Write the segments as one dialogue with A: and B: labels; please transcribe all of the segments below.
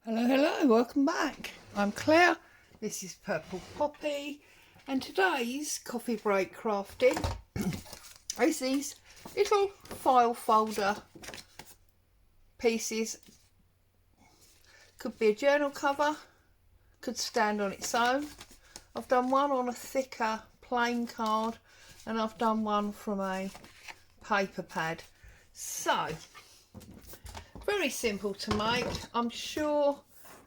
A: Hello, hello, welcome back. I'm Claire, this is Purple Poppy, and today's coffee break crafting is these little file folder pieces. Could be a journal cover, could stand on its own. I've done one on a thicker plain card, and I've done one from a paper pad. So, very simple to make. I'm sure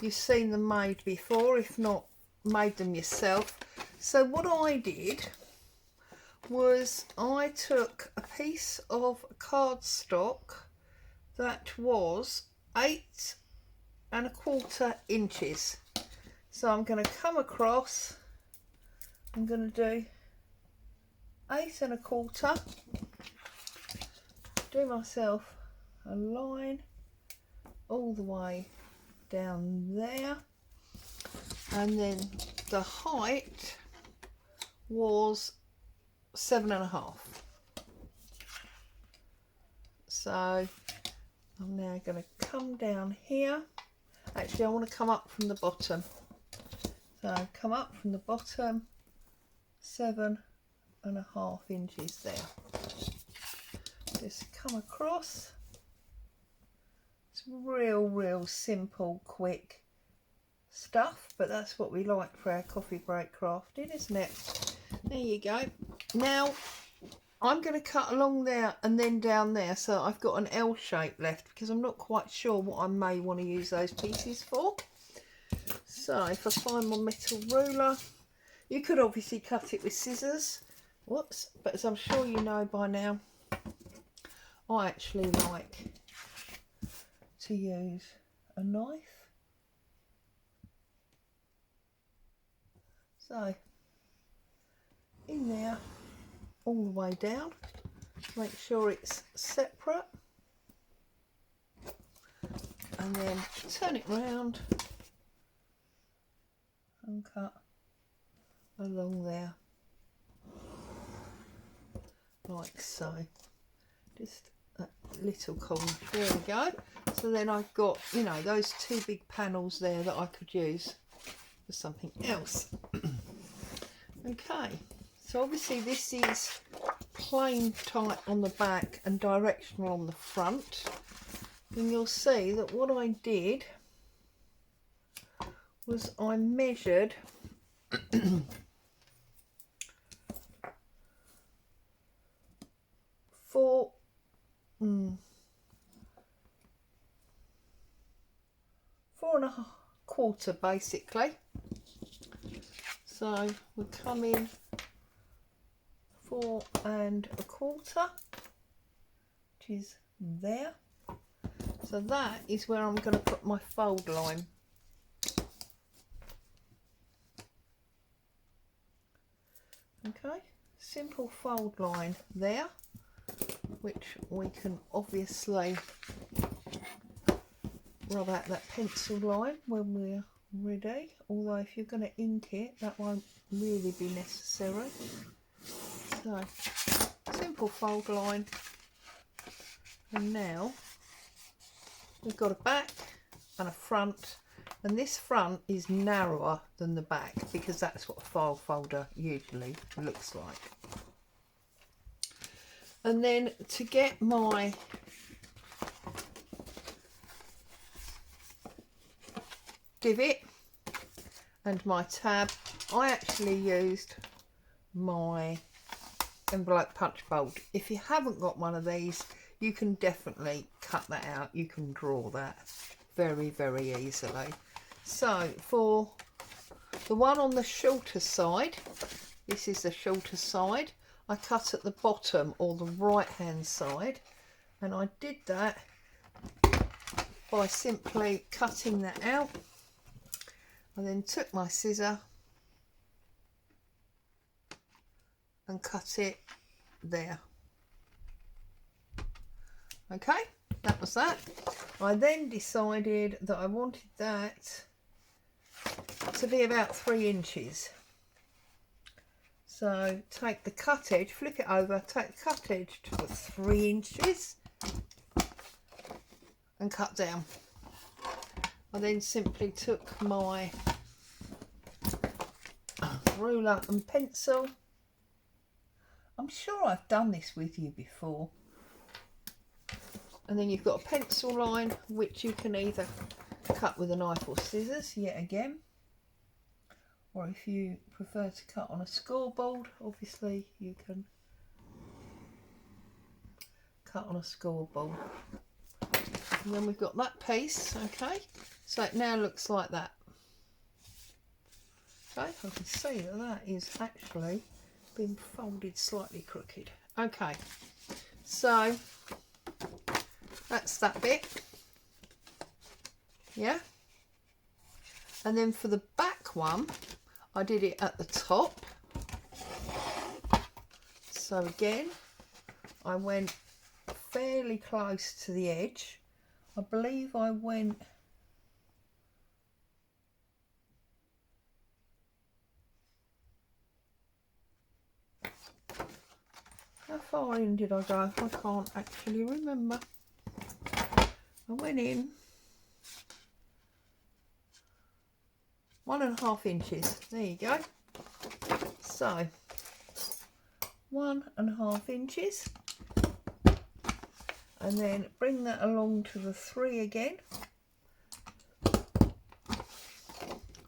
A: you've seen them made before, if not made them yourself. So what I did was I took a piece of cardstock that was 8¼ inches. So I'm going to come across, I'm going to do 8¼ do myself a line all the way down there, and then the height was 7½. So I'm now going to come down here. Actually, I want to come up from the bottom. So come up from the bottom, 7½ inches there. Just come across. It's real simple, quick stuff, but that's what we like for our coffee break crafting, isn't it? There you go. Now I'm going to cut along there and then down there, so I've got an L shape left because I'm not quite sure what I may want to use those pieces for. So if I find my metal ruler, you could obviously cut it with scissors. Whoops, but as I'm sure you know by now, I actually like to use a knife. So in there all the way down, make sure it's separate, and then turn it round and cut along there like so. Just a little corner. There we go. So then I've got, you know, those two big panels there that I could use for something else. Okay, so obviously this is plain type on the back and directional on the front, and you'll see that what I did was I measured 4¼ basically. So we come in 4¼ which is there. So that is where I'm going to put my fold line. Okay, simple fold line there, which we can obviously rub out that pencil line when we're ready, although if you're going to ink it that won't really be necessary. So simple fold line, and now we've got a back and a front, and this front is narrower than the back because that's what a file folder usually looks like. And then to get my divot and my tab, I actually used my envelope punch bolt. If you haven't got one of these, you can definitely cut that out. You can draw that very easily. So for the one on the shorter side, this is the shorter side, I cut at the bottom or the right hand side, and I did that by simply cutting that out. I then took my scissor and cut it there. Okay, that was that. I then decided that I wanted that to be about 3 inches. So take the cut edge, flip it over, take the cut edge to 3 inches and cut down. I then simply took my ruler and pencil. I'm sure I've done this with you before. And then you've got a pencil line, which you can either cut with a knife or scissors, yet again. Or if you prefer to cut on a scoreboard, obviously you can cut on a scoreboard. And then we've got that piece, okay? So it now looks like that. Okay, I can see that that is actually been folded slightly crooked. Okay, so that's that bit. Yeah. And then for the back one, I did it at the top. So again, I went fairly close to the edge. I believe I went how far in did I go? I can't actually remember. I went in 1.5 inches. There you go. So 1.5 inches. And then bring that along to the 3 again,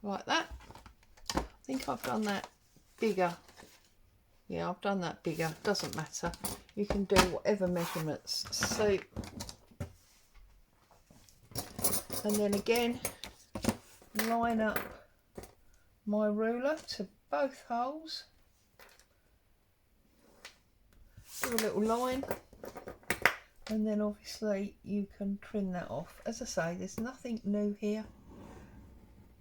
A: like that. I think I've done that bigger. Yeah, I've done that bigger, doesn't matter. You can do whatever measurements suit. And then again, line up my ruler to both holes. Do a little line. And then obviously you can trim that off. As I say, there's nothing new here.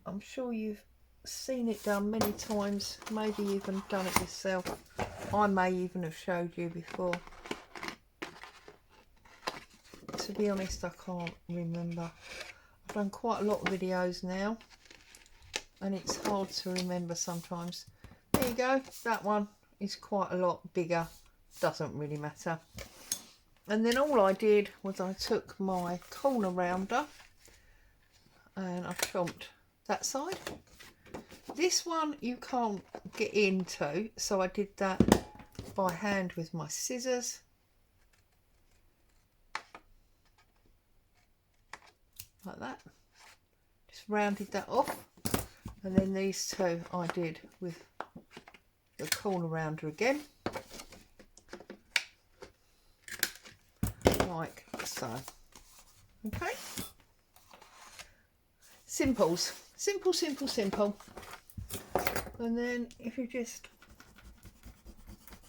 A: I'm sure you've seen it done many times, maybe even done it yourself. I may even have showed you before. To be honest, I can't remember. I've done quite a lot of videos now and it's hard to remember sometimes. There you go, that one is quite a lot bigger, doesn't really matter. And then all I did was I took my corner rounder and I chomped that side. This one you can't get into, so I did that by hand with my scissors. Like that. Just rounded that off. And then these two I did with the corner rounder again. Like so. Okay. Simples. Simple, simple, simple. And then if you just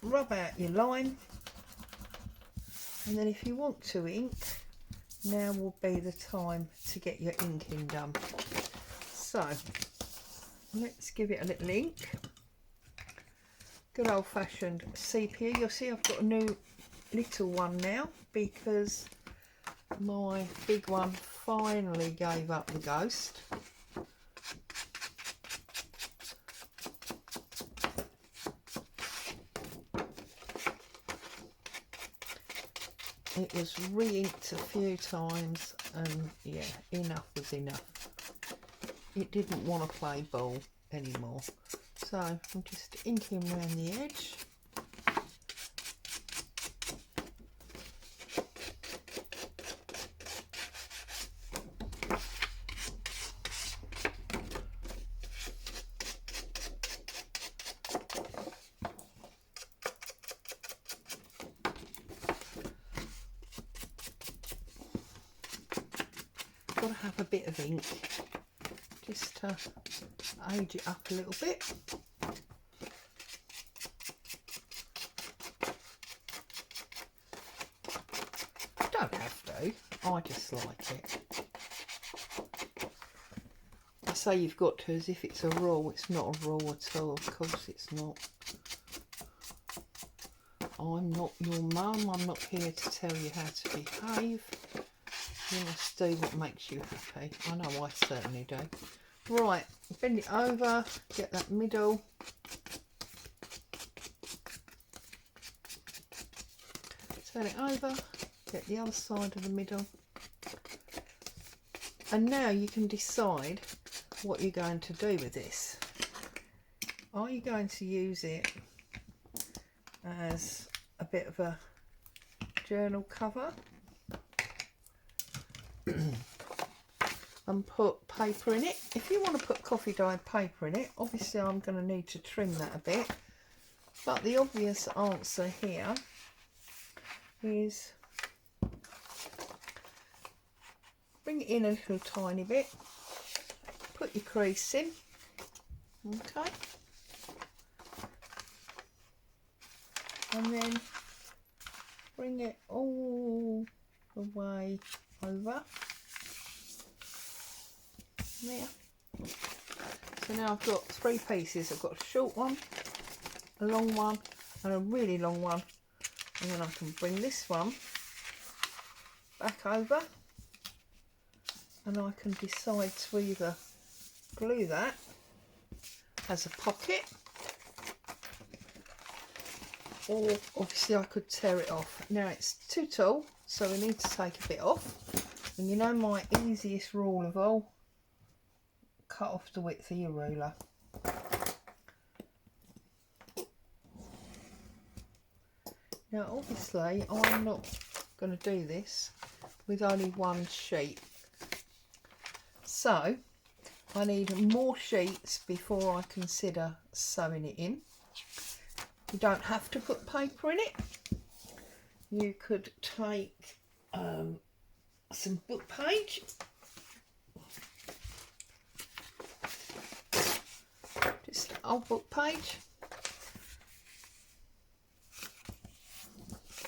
A: rub out your line, and then if you want to ink, now will be the time to get your inking done. So let's give it a little ink. Good old-fashioned sepia. You'll see I've got a new little one now because my big one finally gave up the ghost. It was re-inked a few times and yeah, enough was enough. It didn't want to play ball anymore. So I'm just inking around the edge. Got to have a bit of ink just to age it up a little bit. Don't have to, I just like it. I say you've got to as if it's a rule. It's not a rule at all, of course it's not. I'm not your mum, I'm not here to tell you how to behave. You must do what makes you happy. I know I certainly do. Right, bend it over, get that middle. Turn it over, get the other side of the middle. And now you can decide what you're going to do with this. Are you going to use it as a bit of a journal cover and put paper in it? If you want to put coffee dyed paper in it, obviously I'm going to need to trim that a bit, but the obvious answer here is bring it in a little tiny bit, put your crease in, okay, and then bring it all the way over there. So now I've got three pieces. I've got a short one, a long one and a really long one, and then I can bring this one back over and I can decide to either glue that as a pocket, or obviously I could tear it off. Now it's too tall, so we need to take a bit off, and you know my easiest rule of all, cut off the width of your ruler. Now obviously I'm not going to do this with only one sheet, so I need more sheets before I consider sewing it in. You don't have to put paper in it. You could take some book page, just an old book page,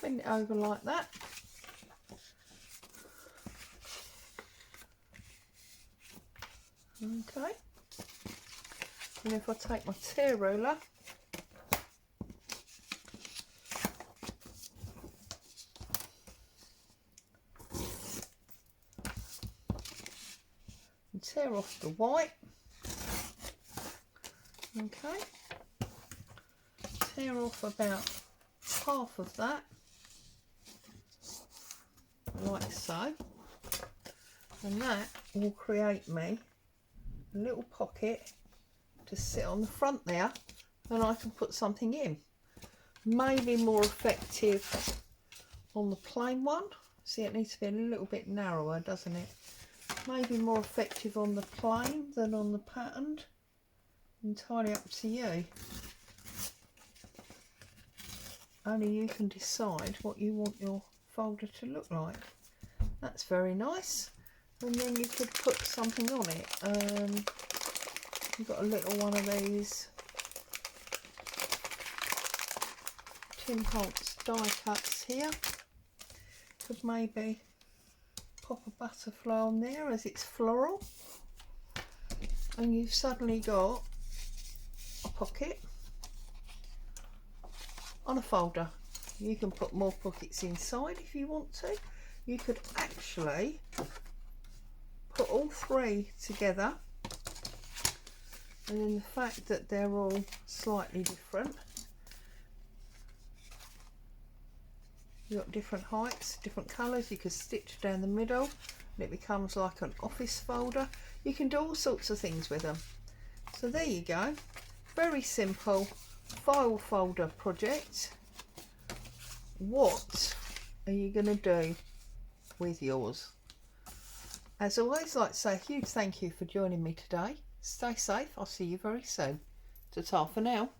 A: bend it over like that, okay, and if I take my tear ruler and tear off the white, okay, tear off about half of that like so, and that will create me a little pocket to sit on the front there, and I can put something in. Maybe more effective on the plain one. See, it needs to be a little bit narrower, doesn't it? Maybe more effective on the plain than on the patterned. Entirely up to you. Only you can decide what you want your folder to look like. That's very nice. And then you could put something on it. You've got a little one of these Tim Holtz die cuts here. Could maybe pop a butterfly on there as it's floral, and you've suddenly got a pocket on a folder. You can put more pockets inside if you want to. You could actually put all three together, and then the fact that they're all slightly different, you've got different heights, different colours, you could stitch down the middle and it becomes like an office folder. You can do all sorts of things with them. So there you go, very simple file folder project. What are you going to do with yours? As always, I'd like to say a huge thank you for joining me today. Stay safe, I'll see you very soon. Ta-ta for now.